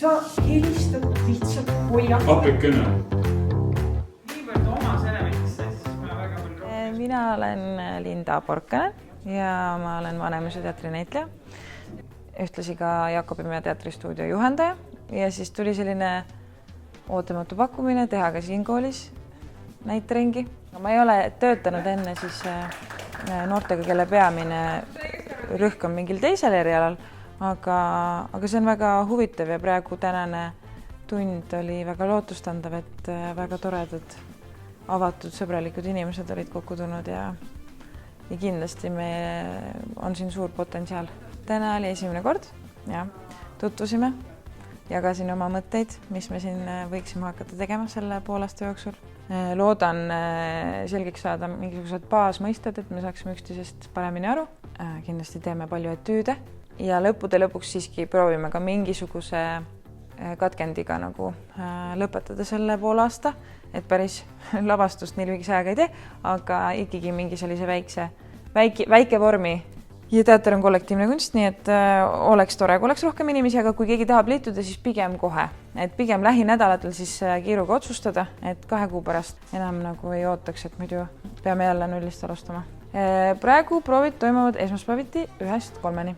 sa helistad lihtsalt hoia. Apikene. Niivõrd omas elementisse, siis ma väga palju rohkem. Mina olen Linda Porkanen ja ma olen Vanemuise teatri näitleja. Ühtlasi ka Jakobimäe teatristuudio juhendaja ja siis tuli selline ootamatu pakkumine teha ka siin koolis näiteringi. Ma ei ole töötanud enne siis noortega, kelle peamine rõhk on mingil teisel erialal, aga see on väga huvitav ja praegu tänane tund oli väga lootustandav, et väga toredad, avatud, sõbralikud inimesed olid kokku tulnud ja kindlasti on siin suur potentsiaal. Täna oli esimene kord ja tutvusime, jagasin oma mõtteid, mis me siin võiksime hakata tegema selle poolaasta jooksul. Loodan selgeks saada mingisugused baasmõisted, et me saaksime üksteisest paremini aru. Kindlasti teeme palju etüüde ja lõppude lõpuks siiski proovime ka mingisuguse katkendiga nagu lõpetada selle poolaasta, et päris lavastust nii lühikese ajaga ei tee, aga ikkagi mingi sellise väike vormi. Ja teater on kollektiivne kunst, nii et oleks tore, kui oleks rohkem inimesi, aga kui keegi tahab liituda, siis pigem kohe. Et pigem lähinädalatel siis kiiruga otsustada, et 2 kuu pärast enam nagu ei ootaks, et muidu peame jälle nullist alustama. Praegu proovid toimuvad esmaspäeviti 1-3.